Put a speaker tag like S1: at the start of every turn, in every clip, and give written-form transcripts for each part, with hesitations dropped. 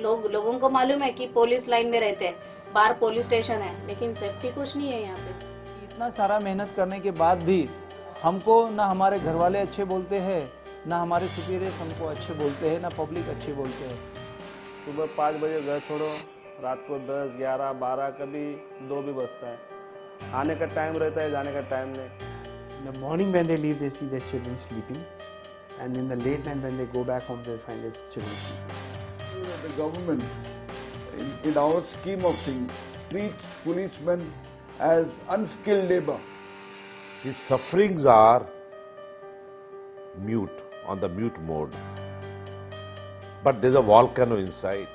S1: लोगों को मालूम है कि पुलिस लाइन में रहते हैं, बाहर पुलिस स्टेशन है, लेकिन सेफ्टी कुछ नहीं है यहाँ पे।
S2: इतना सारा मेहनत करने के बाद भी हमको ना हमारे घर वाले अच्छे बोलते हैं, ना हमारे सुपीरियर्स हमको अच्छे बोलते हैं, ना पब्लिक अच्छे बोलते हैं।
S3: सुबह 5 बजे घर छोड़ो, रात को 10, 11, 12, कभी 2 भी बजता है। आने का टाइम रहता है, जाने का टाइम नहीं।
S4: In the morning when they leave, they see their children sleeping, and in the late night when they go back home, they find their children sleeping.
S5: The government, in our scheme of things, treats policemen as unskilled labor.
S6: His sufferings are mute, on the mute mode. But there's a volcano inside.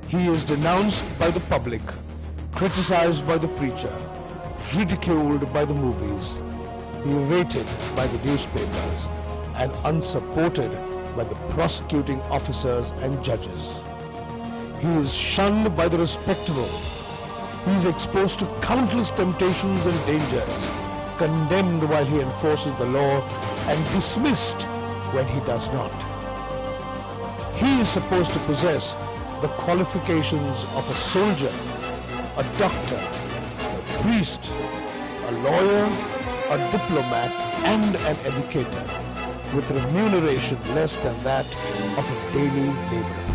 S7: He is denounced by the public, criticized by the preacher, ridiculed by the movies, berated by the newspapers, and unsupported by the prosecuting officers and judges. He is shunned by the respectable. He is exposed to countless temptations and dangers, condemned while he enforces the law, and dismissed when he does not. He is supposed to possess the qualifications of a soldier, a doctor, a priest, a lawyer, a diplomat, and an educator, with remuneration less than that of a daily laborer.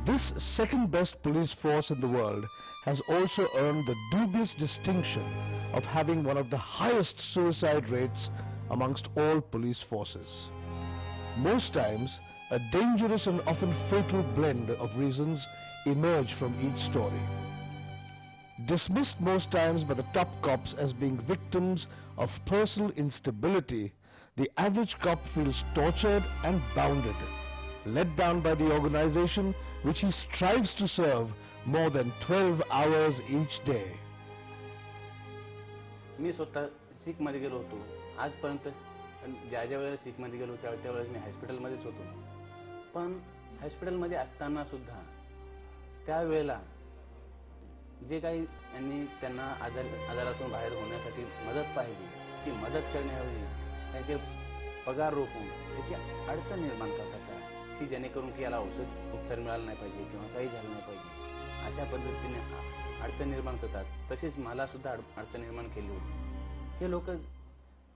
S7: This second best police force in the world has also earned the dubious distinction of having one of the highest suicide rates amongst all police forces. Most times, a dangerous and often fatal blend of reasons emerge from each story. Dismissed most times by the top cops as being victims of personal instability, the average cop feels tortured and bounded, let down by the organization which he strives to serve more than 12 hours each day.
S3: मी स्वतः सीखमध्ये गेलो होतो आजपर्यंत. ज्या वेळेला सीखमध्ये गेलो त्यावेळेस मी हॉस्पिटलमध्येच होतो. पण हॉस्पिटलमध्ये असताना सुद्धा त्यावेळेला जे काही त्यांना आजारातून बाहेर होण्यासाठी मदत पाहिजे ती मदत करण्याऐवजी त्याचे पगार रोखून त्याची अडचण निर्माण करतात की जेणेकरून की याला औषध उपचार मिळाला नाही पाहिजे किंवा काही झालं नाही पाहिजे अशा पद्धतीने अडचण निर्माण करतात. तसेच मला सुद्धा अडचण निर्माण केली होती. हे लोक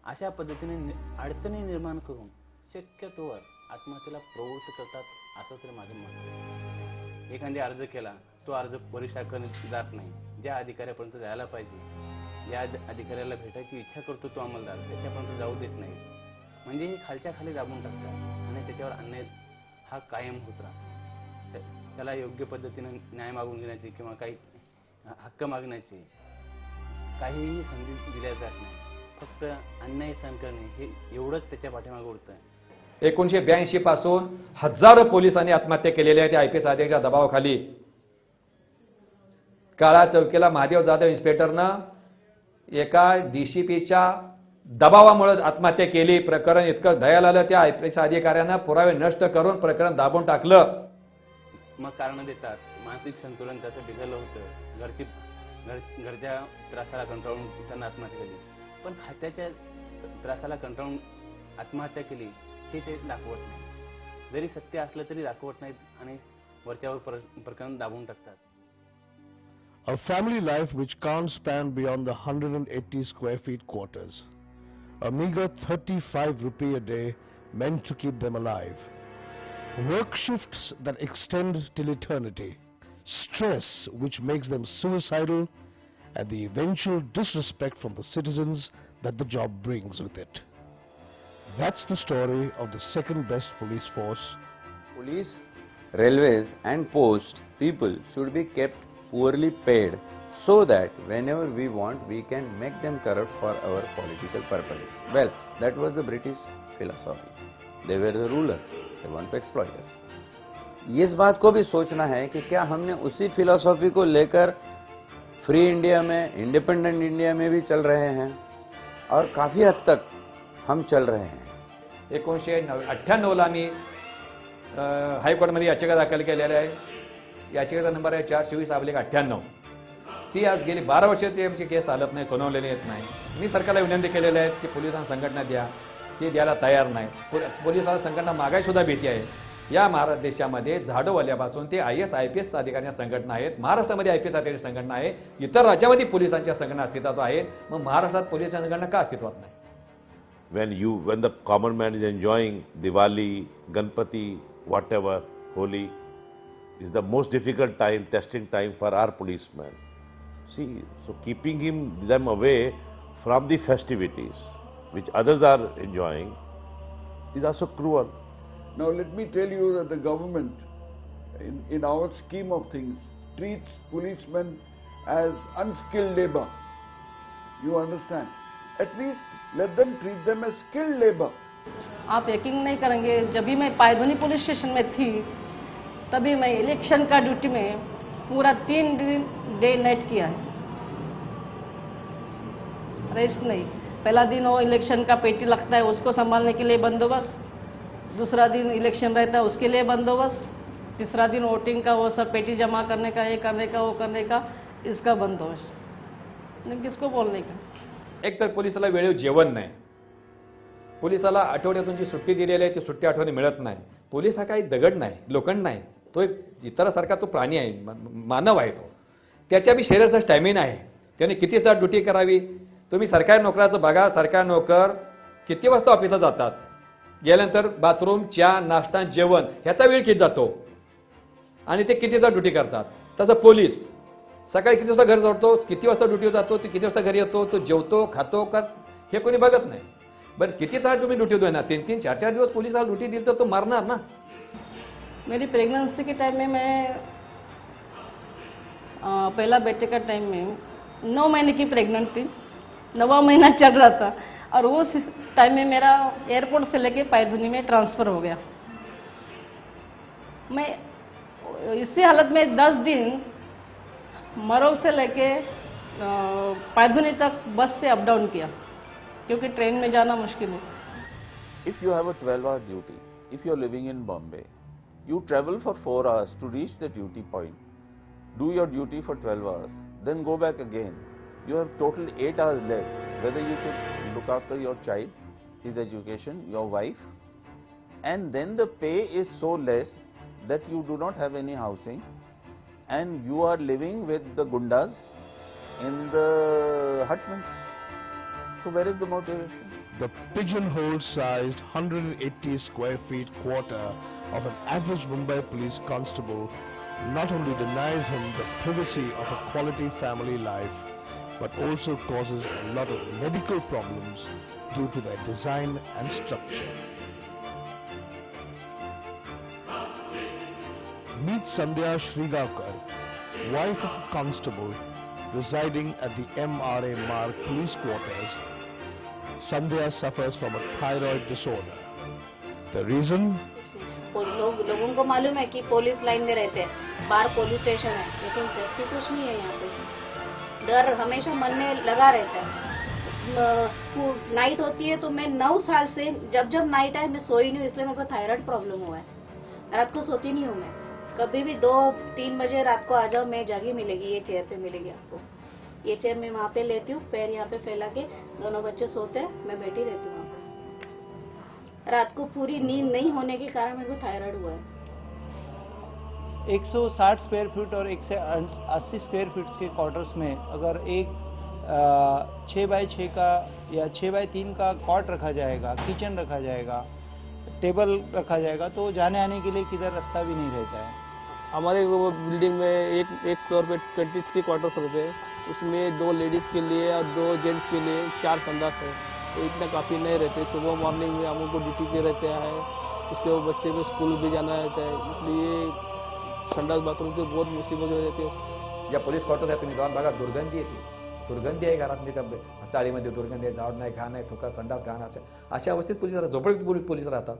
S3: अशा पद्धतीने अडचणी निर्माण करून शक्यतोवर आत्महत्येला प्रवृत्त करतात असं तरी माझं मत आहे. एखादी अर्ज केला तो अर्ज वरिष्ठाकडे जात नाही. ज्या अधिकाऱ्यापर्यंत जायला पाहिजे, ज्या अधिकाऱ्याला भेटायची इच्छा करतो तो अंमलदार त्याच्यापर्यंत जाऊ देत नाही. म्हणजे हे खालच्या खाली दाबून टाकतात आणि त्याच्यावर अन्याय हा कायम होत राहतो. त्याला योग्य पद्धतीने न्याय मागून घेण्याची किंवा काही हक्क मागण्याची काहीही संधी दिल्या जात नाही. फक्त अन्याय सहन करणे हे एवढंच त्याच्या पाठीमागे उरतं.
S8: 1982 पासून हजारो पोलिसांनी आत्महत्या केलेल्या आहेत. आयपीएस अधिकाऱ्याच्या दबावाखाली काळा चौकीला महादेव जाधव इन्स्पेक्टरनं एका डीसीपीच्या दबावामुळे आत्महत्या केली. प्रकरण इतकं दयाला आलं त्या आयपीएस अधिकाऱ्यांना पुरावे नष्ट करून प्रकरण दाबून टाकलं.
S3: मग कारण देतात मानसिक संतुलन त्याचं बिघडलं होतं, घरच्या त्रासाला कंटाळून त्यांना आत्महत्या केली. पण खात्याच्या त्रासाला कंटाळून आत्महत्या केली हे ते दाखवत नाही. जरी सत्य असलं तरी दाखवत नाहीत आणि वरच्यावर प्रकरण दाबून टाकतात.
S7: A family life which can't span beyond the 180 square feet quarters. A meager 35 rupee a day meant to keep them alive. Work shifts that extend till eternity. Stress which makes them suicidal, and the eventual disrespect from the citizens that the job brings with it. That's the story of the second best police force.
S9: Police, railways and post people should be kept poorly paid so that whenever we want we can make them corrupt for our political purposes. Well, that was the British philosophy. They were the rulers. They want to exploit us. इस बात को भी सोचना है कि क्या हमने उसी फिलॉसफी को लेकर फ्री इंडिया में, इंडिपेंडेंट इंडिया में भी चल रहे हैं, और काफी हद तक हम चल रहे हैं.
S8: 1998ला मी हायकोर्टमध्ये याचिका दाखल केलेल्या आहे. याचिकेचा नंबर आहे 424/98. ती आज गेली 12 वर्ष ती आमची केस चालत नाही, सोडवलेली येत नाही. मी सरकारला विनंती केलेली आहे की पोलिसांना संघटना द्या, ती द्यायला तयार नाही. पोलिसांना संघटना मागाय सुद्धा भीती आहे. या देशामध्ये झाडोवाल्यापासून ते IAS IPS अधिकाऱ्यांच्या संघटना आहेत. महाराष्ट्रामध्ये IPS अधिकारी संघटना आहे. इतर राज्यामध्ये पोलिसांच्या संघटना अस्तित्वात आहेत. मग महाराष्ट्रात पोलिसांच्या संघटना का अस्तित्वात नाही?
S6: When the common man is enjoying Diwali, Ganpati, whatever, Holi, is the most difficult time, testing time for our policemen. See, so keeping them away from the festivities which others are enjoying is also cruel.
S5: Now let me tell you that the government, in our scheme of things, treats policemen as unskilled labor. You understand? At least let them treat them as skilled labor.
S10: आप यकीन नहीं करेंगे, जब भी मैं Pydhonie police station में थी तभी मैं इलेक्शन का ड्यूटी में पूरा 3 दिन डे नाइट किया है, रेस्ट नहीं. पहला दिन वो इलेक्शन का पेटी लगता है, उसको संभालने के लिए बंदोबस्त. दूसरा दिन इलेक्शन रहता है, उसके लिए बंदोबस्त. तीसरा दिन वोटिंग का, वो सब पेटी जमा करने का, ये करने का, वो करने का, इसका बंदोबस्त. किसको बोलने का.
S8: एक तर पोलिसाला वेळेवर जेवण नाही. पोलिसाला आठवड्यातून जी सुट्टी दिलेली आहे ती सुट्टी आठवड्याने मिळत नाही. पोलीस हा काही दगड नाही, लोखंड नाही. तो एक इतरासारखा तो प्राणी आहे, मानव आहे. तो त्याच्या बी शरीराचा स्टॅमिना आहे. त्याने किती तास ड्युटी करावी. तुम्ही सरकारी नोकराचं बघा, सरकारी नोकर किती वाजता ऑफिसला जातात, गेल्यानंतर बाथरूम, चहा, नाश्ता, जेवण ह्याचा वेळ किती जातो, आणि ते किती तास ड्युटी करतात. तसं पोलीस सकाळी किती वाजता घर जातो, किती वाजता ड्युटीवर जातो, तो किती वाजता घरी येतो, तो जेवतो, खातो का, हे कोणी बघत नाही. बरं किती तास तुम्ही ड्युटी देणार. 3-3, 4-4 दिवस पोलिसाला ड्युटी दिली तर तो मारणार ना.
S10: मेरी प्रेगनेंसी के टाइम में मैं पहला बेटे का टाइम में 9 महीने की प्रेग्नेंट थी. 9वां महीना चल रहा था और उस टाइम में मेरा एयरपोर्ट से लेके पायधुनी में ट्रांसफ़र हो गया. मैं इसी हालत में 10 दिन मरोग से लेके पायधुनी तक बस से अप डाउन किया, क्योंकि ट्रेन में जाना मुश्किल है.
S11: If you have a 12-hour duty, if you are living in Bombay, you travel for 4 hours to reach the duty point, do your duty for 12 hours, then go back again. You have total 8 hours left, whether you should look after your child, his education, your wife, and then the pay is so less that you do not have any housing, and you are living with the gundas in the hutments. So where is the motivation?
S7: The pigeonhole-sized 180 square feet quarter of an average Mumbai police constable not only denies him the privacy of a quality family life, but also causes a lot of medical problems due to their design and structure. Meet Sandhya Shrigakar, wife of a constable residing at the MRA Marg police quarters. Sandhya suffers from a thyroid disorder. The reason?
S1: लोगों को मालूम है कि police line में रहते हैं, बाहर police station है, लेकिन सेफ्टी कुछ नहीं है यहाँ पे. डर हमेशा मन में लगा रहता है. नाइट होती है तो मैं 9 साल से जब जब नाइट आए मैं सोई नहीं हूँ, इसलिए मेरे को थायराइड प्रॉब्लम हुआ है. रात को सोती नहीं हूँ मैं. कभी भी 2-3 बजे रात को आ जाओ, मैं जागी मिलेगी, ये चेयर पे मिलेगी आपको. ये चेयर मैं वहाँ पे लेती हूँ, पैर यहाँ पे फैला के, दोनों बच्चे सोते हैं, मैं बैठी रहती हूँ वहाँ पे. रात को पूरी नींद नहीं होने के कारण मेरे को थायराइड हुआ है.
S2: 160 स्क्वायर फीट और 180 स्क्वायर फीट के क्वार्टर्स में अगर एक 6x6 का या 6x3 का कॉट रखा जाएगा, किचन रखा जाएगा, टेबल रखा जाएगा, तो जाने आने के लिए किधर रास्ता भी नहीं रहता है.
S12: हमारे बिल्डिंग में एक फ्लोर पे 23 क्वार्टर्स रहते हैं. उसमें 2 लेडीज़ के लिए और 2 जेंट्स के लिए 4 संडास है. तो इतना काफ़ी नहीं रहते. सुबह मॉर्निंग में हम उनको ड्यूटी पे रहते हैं, उसके बाद बच्चे को स्कूल भी जाना रहता है. इसलिए संडास बाथरूम की बहुत मुसीबत हो जाती है.
S8: ज्या पोलीस क्वार्टर्स आहे तुम्ही जाऊन बघा, दुर्गंधी येते. दुर्गंधी आहे घरातली, चाळीमध्ये दुर्गंधी आहे, झाड नाही, घाण आहे, थुका, संडास घाण, अशा अवस्थेत पोलीस राहतात, झोपडीत पोलीस राहतात.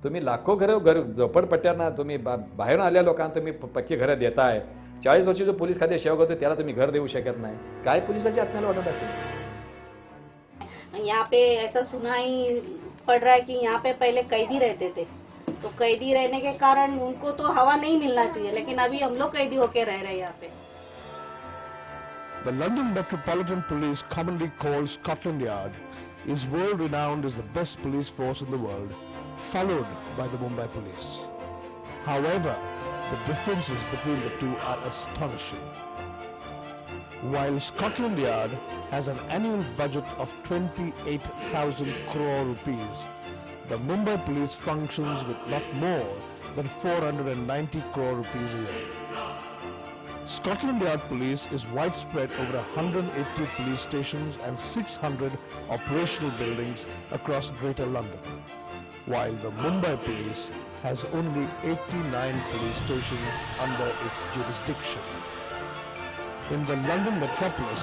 S8: तुम्ही लाखो झोपडपट्ट्यांना तुम्ही बाहेरून आलेल्या लोकांना तुम्ही पक्की घरं देताय. 40 वर्षी जो पोलीस खाते सेवक होते त्याला तुम्ही घर देऊ शकत नाही. काय पोलिसाची आत्म्याला वाटत असेल?
S1: यहाँ पे ऐसा सुनाई पड़ रहा है कि यहाँ पे पहले कैदी रहते थे, तो कैदी रहने के कारण उनको तो हवा नहीं मिलना चाहिए, लेकिन अभी हम लोग कैदी होके रह रहे हैं यहाँ पे.
S7: The London Metropolitan Police, commonly called Scotland Yard, is world renowned as the best police force in the world, followed by the Mumbai Police. However, the differences between the two are astonishing. While Scotland Yard has an annual budget of 28,000 crore rupees, the Mumbai Police functions with not more than 490 crore rupees a year. Scotland Yard Police is widespread over 180 police stations and 600 operational buildings across Greater London, while the Mumbai Police has only 89 police stations under its jurisdiction. In the London metropolis,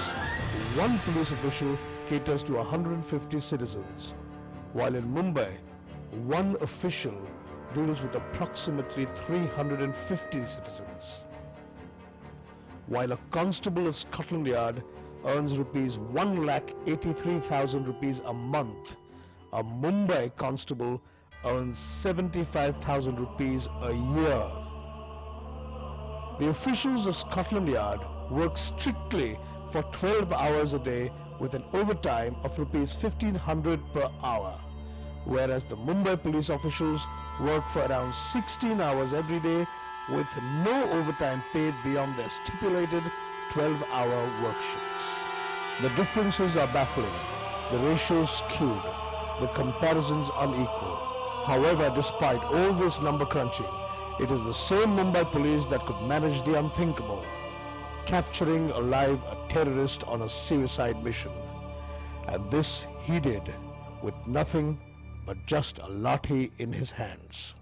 S7: one police official caters to 150 citizens, while in Mumbai, one official deals with approximately 350 citizens. While a constable at Scotland Yard earns rupees 1,83,000 rupees a month, a Mumbai constable earns 75,000 rupees a year. The officials of Scotland Yard work strictly for 12 hours a day with an overtime of rupees 1,500 per hour, whereas the Mumbai police officials work for around 16 hours every day with no overtime paid beyond their stipulated 12-hour work shifts. The differences are baffling, the ratios skewed, the comparisons unequal. However, despite all this number crunching, it is the same Mumbai police that could manage the unthinkable, capturing alive a terrorist on a suicide mission. And this he did with nothing but just a lathi in his hands.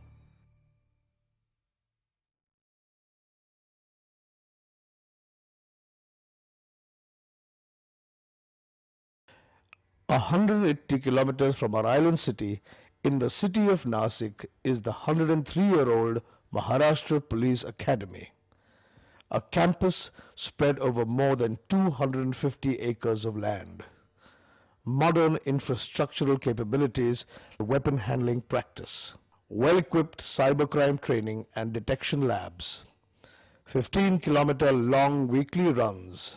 S7: 180 kilometers from our island city, in the city of Nasik, is the 103-year-old Maharashtra Police Academy, a campus spread over more than 250 acres of land. Modern infrastructural capabilities, weapon handling practice, well-equipped cybercrime training and detection labs, 15-kilometer long weekly runs,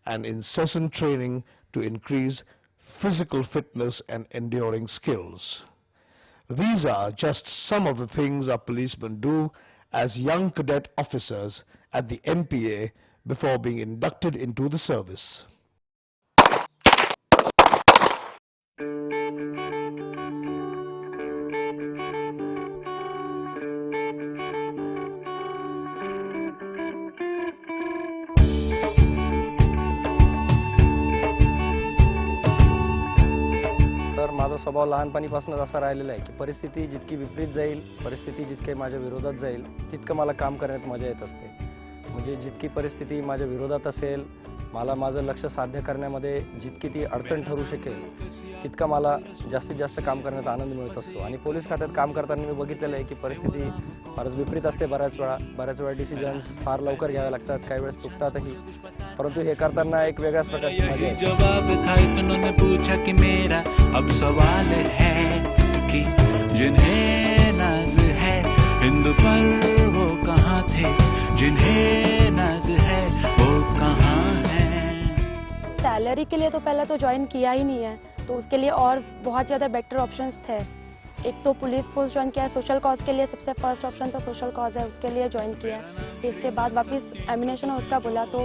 S7: and incessant training to increase physical fitness and enduring skills. These are just some of the things our policemen do as young cadet officers at the MPA before being inducted into the service.
S13: माझा स्वभाव लहानपणीपासूनच असा राहिलेला आहे की परिस्थिती जितकी विपरीत जाईल, परिस्थिती जितके माझ्या विरोधात जाईल, तितकं मला काम करण्यात मजा येत असते. म्हणजे जितकी परिस्थिती माझ्या विरोधात असेल, मला माझं लक्ष्य साध्य करण्यामध्ये जितकी ती अडचण ठरू शकेल, तितका मला जास्तीत जास्त काम करण्यात आनंद मिळत असतो. आणि पोलीस खात्यात काम करताना मी बघितलेलं आहे की परिस्थिती फारच विपरीत असते. बऱ्याच वेळा डिसिजन्स फार लवकर घ्यावे लागतात, काही वेळेस चुकतातही, परंतु हे करताना एक वेगळ्याच प्रकारची मजा आहे.
S14: जवाब था इन्होंने पूछा कि मेरा अब सवाल है कि जिन्हें नाज है हिंद पर वो कहाँ थे, जिन्हें नाज है वो कहाँ हैं.
S15: सैलरी के लिए तो पहले तो ज्वाइन किया ही नहीं है, तो उसके लिए और बहुत ज़्यादा बेटर ऑप्शंस थे. एक तो पुलिस पोस्ट ज्वाइन किया है, सोशल कॉज के लिए सबसे फर्स्ट ऑप्शन तो सोशल कॉज है, उसके लिए ज्वाइन किया है. इसके बाद वापस एमिनेशन और उसका बोला तो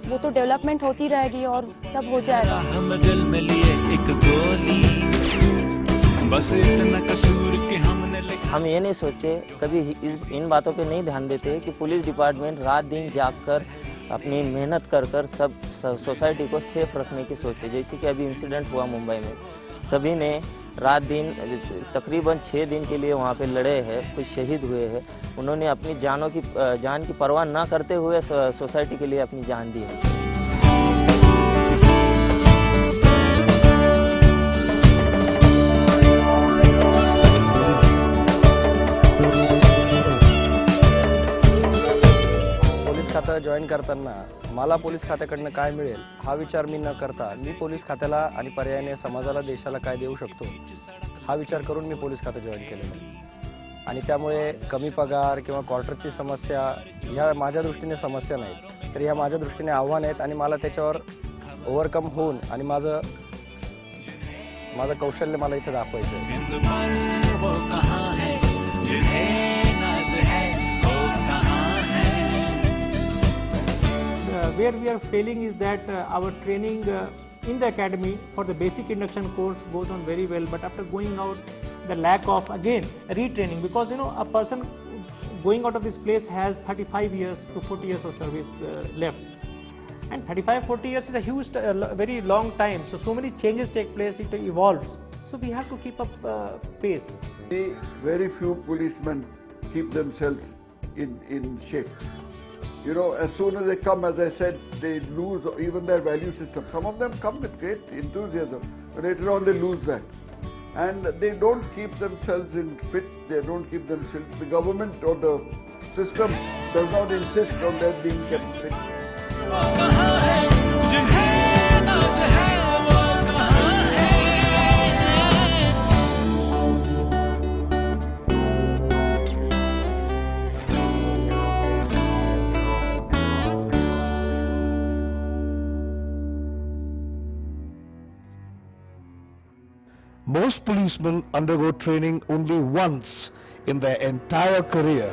S15: वो तो डेवलपमेंट होती रहेगी और सब हो जाएगा.
S14: हम दिल में लिए एक गोली, बस इतना कसूर कि हमने
S16: हम ये नहीं सोचे कभी इन बातों पे नहीं ध्यान देते कि पुलिस डिपार्टमेंट रात दिन जागकर अपनी मेहनत कर सब सोसाइटी को सेफ रखने की सोचते. जैसे कि अभी इंसिडेंट हुआ मुंबई में, सभी ने रात दिन तकरीबन 6 दिन के लिए वहाँ पे लड़े हैं, कुछ शहीद हुए हैं. उन्होंने अपनी जान की परवाह ना करते हुए सोसाइटी के लिए अपनी जान दी है.
S13: खातं जॉईन करताना मला पोलीस खात्याकडनं काय मिळेल हा विचार मी न करता मी पोलीस खात्याला आणि पर्यायाने समाजाला देशाला काय देऊ शकतो हा विचार करून मी पोलीस खातं जॉईन केलेलं आहे. आणि त्यामुळे कमी पगार किंवा क्वार्टरची समस्या ह्या माझ्या दृष्टीने समस्या नाहीत, तर ह्या माझ्या दृष्टीने आव्हान आहेत आणि मला त्याच्यावर ओव्हरकम होऊन आणि माझं कौशल्य मला इथे दाखवायचं आहे.
S17: Where we are failing is that our training in the academy for the basic induction course goes on very well, but after going out, the lack of again retraining, because a person going out of this place has 35 years to 40 years of service left, and 35-40 years is a huge very long time, so many changes take place, it evolves, so we have to keep up pace.
S5: Very few policemen keep themselves in shape. As soon as they come, as I said, they lose even their value system. Some of them come with great enthusiasm, but later on they lose that. And they don't keep themselves in fit, they don't keep themselves, the government or the system does not insist on their being kept fit.
S7: Most policemen undergo training only once in their entire career.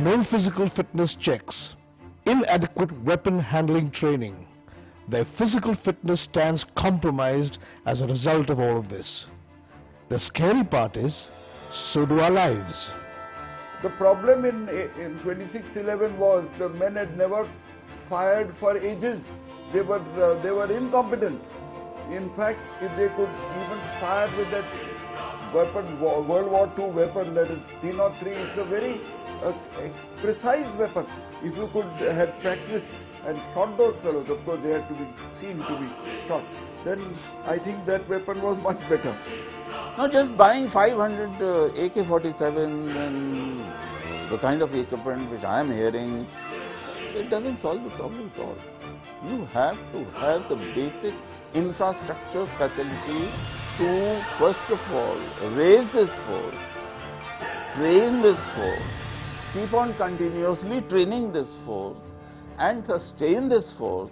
S7: No physical fitness checks, inadequate weapon handling training. Their physical fitness stands compromised as a result of all of this. The scary part is, so do our lives.
S5: The problem in 2611 was the men had never fired for ages. They were incompetent. In fact, if they could even fire with that weapon, World War II weapon, that is 303, it's a very precise weapon. If you could have practiced and shot those fellows, of course they had to be seen to be shot, then I think that weapon was much better.
S11: Now just buying 500 AK-47s and the kind of equipment which I am hearing, it doesn't solve the problem at all. You have to have the basic infrastructure facility to, first of all, raise this force, train this force, keep on continuously training this force and sustain this force.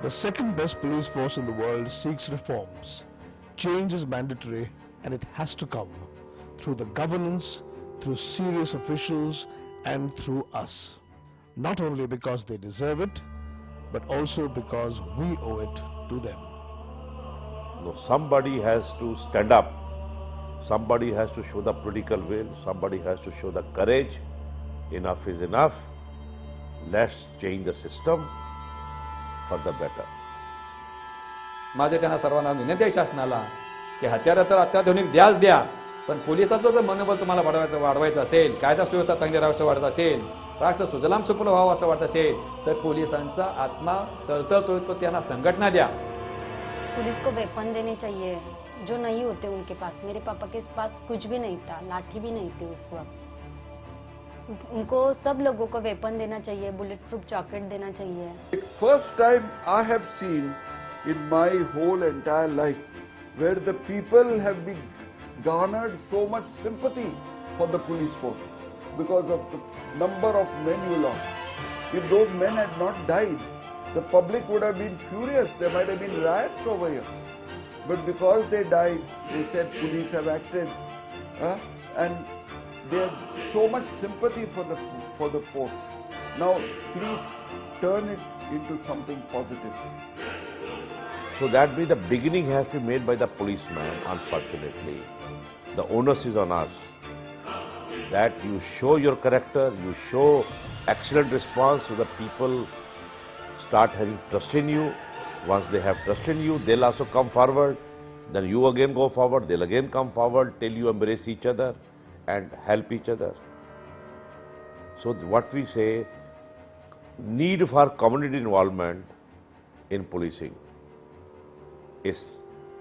S7: The second best police force in the world seeks reforms. Change is mandatory and it has to come through the governance, through serious officials and through us. Not only because they deserve it, but also because we owe it to them.
S6: No, somebody has to stand up, somebody has to show the political will, somebody has to show the courage. Enough is enough. Let's change the system for the better.
S8: माझे त्यांना सर्वांना विनंती आहे शासनाला की हत्यारं तर अत्याधुनिक द्याच द्या, पण पोलिसांचं जर मनोबल तुम्हाला वाढवायचं असेल, कायदा सुव्यवस्था चांगली राहावं वाटत असेल, राष्ट्र सुजलाम सुफल व्हावं असं वाटत असेल, तर पोलिसांचा आत्मा तळतळतो तो त्यांना संघटना द्या.
S18: पुलिस को वेपन देने चाहिए जो नहीं होते उनके पास. मेरे पापा के पास कुछ भी नहीं था, लाठी भी नहीं थी उस वक्त. उनको सब लोगों को वेपन देना चाहिए, बुलेट प्रूफ जैकेट देना चाहिए.
S5: First time I have seen in my whole entire life where the people have been garnered so much sympathy for the police force because of the number of men you lost. If those men had not died, the public would have been furious. There might have been riots over here. But because they died, they said police have acted, and they have so much sympathy for the force. Now, please turn it into something positive.
S6: So that means the beginning has to be made by the policeman, unfortunately. The onus is on us. That you show your character, you show excellent response so that people start having trust in you. Once they have trust in you, they'll also come forward. Then you again go forward, they'll again come forward till you embrace each other and help each other. So what we say, need for community involvement in policing.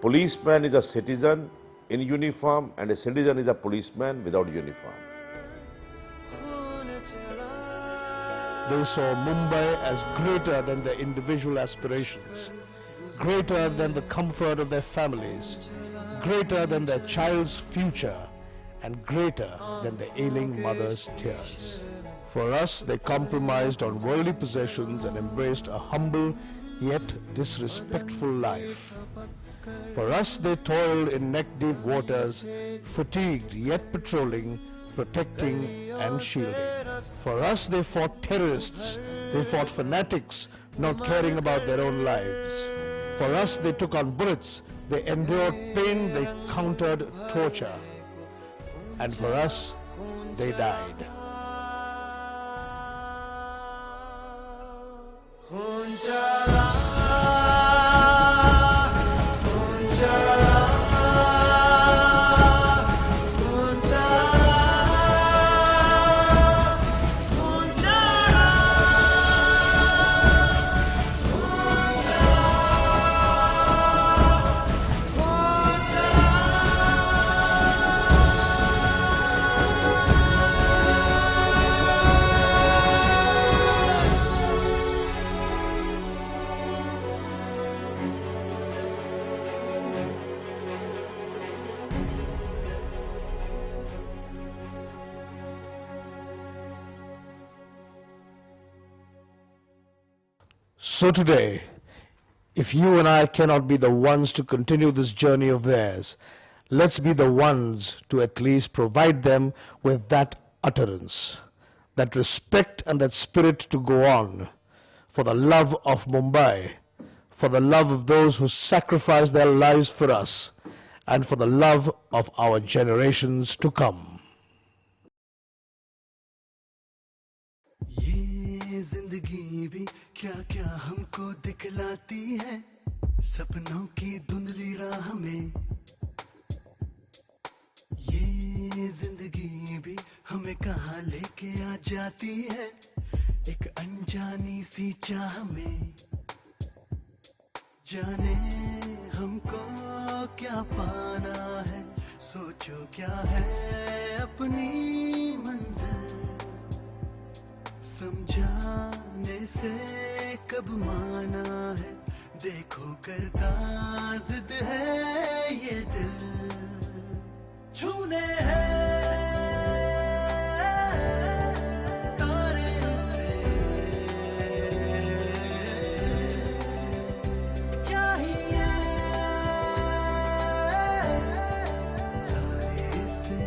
S6: Policeman is a citizen in uniform and a citizen is a policeman without uniform.
S7: they saw Mumbai as greater than their individual aspirations, greater than the comfort of their families, greater than their child's future, and greater than the ailing mother's tears. For us, they compromised on worldly possessions and embraced a humble yet disrespectful life. For us, they toiled in neck-deep waters, fatigued yet patrolling, protecting and shielding. For us, they fought terrorists, they fought fanatics, not caring about their own lives. For us, they took on bullets, they endured pain, they countered torture. And for us, they died. So today, if you and I cannot be the ones to continue this journey of theirs, let's be the ones to at least provide them with that utterance, that respect and that spirit to go on, for the love of Mumbai, for the love of those who sacrificed their lives for us, and for the love of our generations to come.
S19: क्या क्या हमको दिखलाती है सपनों की धुंधली राह में ये जिंदगी भी हमें कहाँ लेके आ जाती है एक अनजानी सी चाह में जाने हमको क्या पाना है सोचो क्या है अपनी मंजिल समझाने से कब माना है देखो करता जिद है ये दिल छूने हैं तारे उसे चाहिए सारे से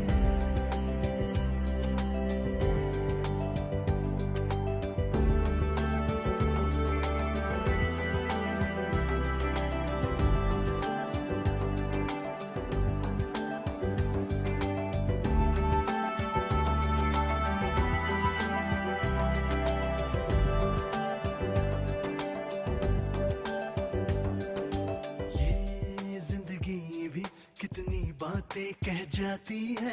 S19: बातें कह जाती है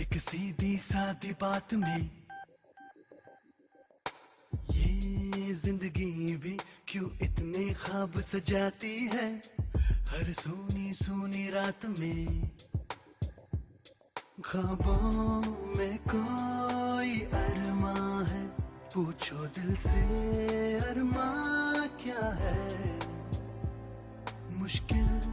S19: एक सीधी सादी बात में ये जिंदगी भी क्यों इतने ख्वाब सजाती है हर सूनी सूनी रात में ख्वाबों में कोई अरमा है पूछो दिल से अरमा क्या है मुश्किल